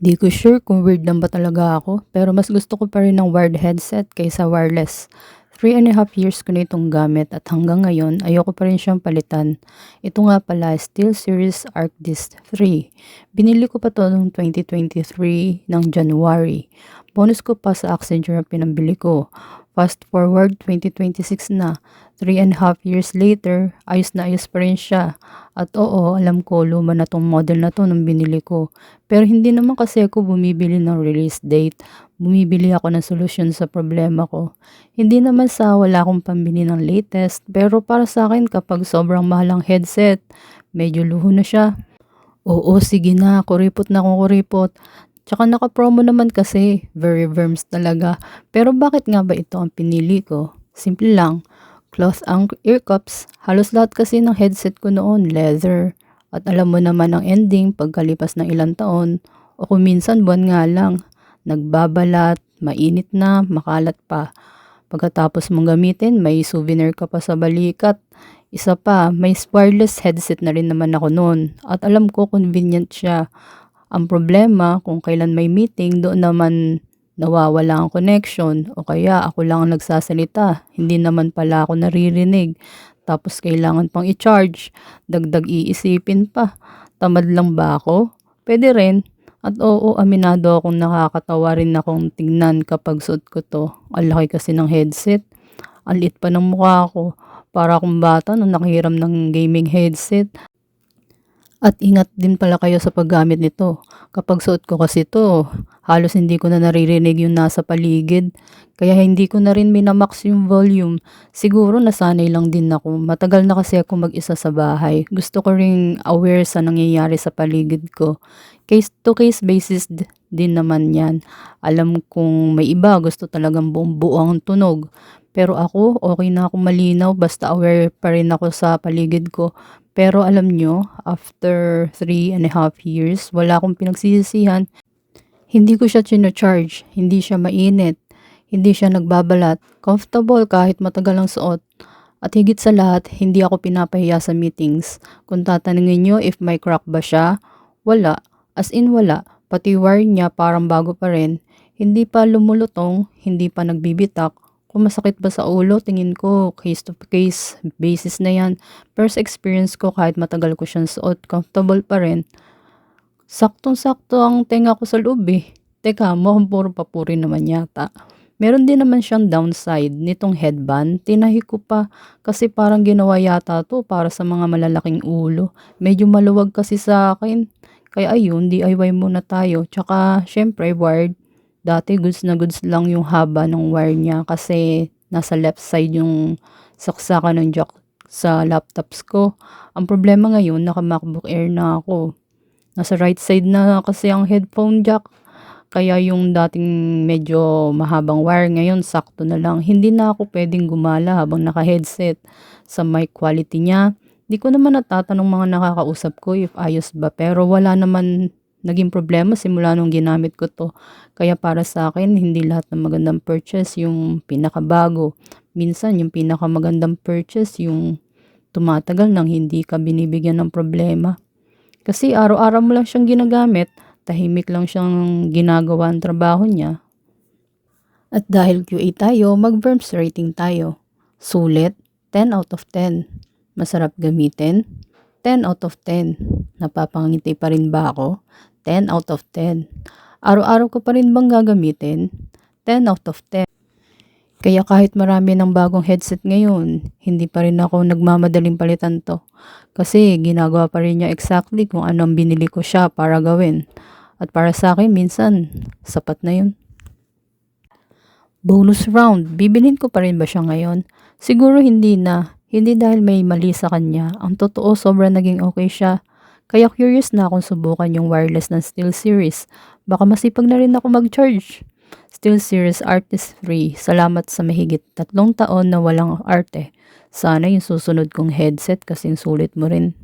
Di ko sure kung weird lang ba talaga ako, pero mas gusto ko pa rin ng wired headset kaysa wireless. 3.5 years ko na itong gamit at hanggang ngayon ayoko pa rin siyang palitan. Ito nga pala, SteelSeries ArcDisc 3. Binili ko pa to noong 2023 ng January. Bonus ko pa sa Accenture ang pinambili ko. Fast forward 2026 na, 3.5 years later, ayos na ayos pa rin siya. At oo, alam ko luma na tong model na to nung binili ko. Pero hindi naman kasi ako bumibili ng release date. Bumibili ako ng solusyon sa problema ko. Hindi naman sa wala akong pambili ng latest, pero para sa akin kapag sobrang mahal ang headset, medyo luho na siya. Oo, sige na, kuripot na akong kuripot. Tsaka naka-promo naman kasi, very verms talaga. Pero bakit nga ba ito ang pinili ko? Simple lang, cloth ang ear cups. Halos lahat kasi ng headset ko noon, leather. At alam mo naman ang ending pagkalipas ng ilang taon, o kung minsan buwan nga lang, nagbabalat, mainit na, makalat pa. Pagkatapos mong gamitin, may souvenir ka pa sa balikat. Isa pa, may wireless headset na rin naman ako noon. At alam ko convenient siya. Ang problema, kung kailan may meeting, doon naman nawawala ang connection o kaya ako lang ang nagsasalita. Hindi naman pala ako naririnig. Tapos kailangan pang i-charge. Dagdag iisipin pa. Tamad lang ba ako? Pwede rin. At oo, aminado akong nakakatawa rin akong tignan kapag suot ko to. Ang laki kasi ng headset. Ang liit pa ng mukha ko. Para akong bata nung nakahiram ng gaming headset. At ingat din pala kayo sa paggamit nito. Kapag suot ko kasi ito, halos hindi ko na naririnig yung nasa paligid. Kaya hindi ko na rin minamax yung volume. Siguro nasanay lang din ako. Matagal na kasi ako mag-isa sa bahay. Gusto ko ring aware sa nangyayari sa paligid ko. Case to case basis din naman yan. Alam kong may iba gusto talagang buong ang tunog. Pero ako, okay na ako malinaw basta aware pa rin ako sa paligid ko. Pero alam nyo, after 3.5 years, wala akong pinagsisisihan. Hindi ko siya charge, hindi siya mainit, hindi siya nagbabalat, comfortable kahit matagal ang suot. At higit sa lahat, hindi ako pinapahiya sa meetings. Kung tatanungin nyo if may crack ba siya, wala. As in wala. Pati wire niya parang bago pa rin. Hindi pa lumulutong, hindi pa nagbibitak. Kung masakit ba sa ulo, tingin ko case to case basis na yan. First experience ko kahit matagal ko siyang suot, comfortable pa rin. Saktong-sakto ang tenga ko sa loob eh. Teka, mukhang puro papuri naman yata. Meron din naman siyang downside nitong headband. Tinahi ko pa kasi parang ginawa yata to para sa mga malalaking ulo. Medyo maluwag kasi sa akin. Kaya ayun, DIY muna tayo. Tsaka syempre wired. Dati goods na goods lang yung haba ng wire niya kasi nasa left side yung saksakan ng jack sa laptops ko. Ang problema ngayon, naka MacBook Air na ako. Nasa right side na kasi ang headphone jack. Kaya yung dating medyo mahabang wire ngayon, sakto na lang. Hindi na ako pwedeng gumala habang naka-headset. Sa mic quality niya, di ko naman natatanong mga nakakausap ko if ayos ba. Pero wala naman naging problema simula nung ginamit ko to. Kaya para sa akin, hindi lahat ng magandang purchase yung pinakabago. Minsan, yung pinakamagandang purchase yung tumatagal nang hindi ka binibigyan ng problema. Kasi araw-araw mo lang siyang ginagamit, tahimik lang siyang ginagawa ang trabaho niya. At dahil QA tayo, mag-verms rating tayo. Sulit, 10 out of 10. Masarap gamitin, 10 out of 10. Napapangiti pa rin ba ako? 10 out of 10. Araw-araw ko pa rin bang gagamitin? 10 out of 10. Kaya kahit marami ng bagong headset ngayon, hindi pa rin ako nagmamadaling palitan to. Kasi ginagawa pa rin niya exactly kung anong binili ko siya para gawin. At para sa akin, minsan, sapat na yun. Bonus round, bibilin ko pa rin ba siya ngayon? Siguro hindi na. Hindi dahil may mali sa kanya. Ang totoo, sobrang naging okay siya. Kaya curious na akong subukan yung wireless ng SteelSeries. Baka masipag na rin ako mag-charge. SteelSeries Artist 3. Salamat sa mahigit 3 taon na walang arte. Sana yung susunod kong headset kasing sulit mo rin.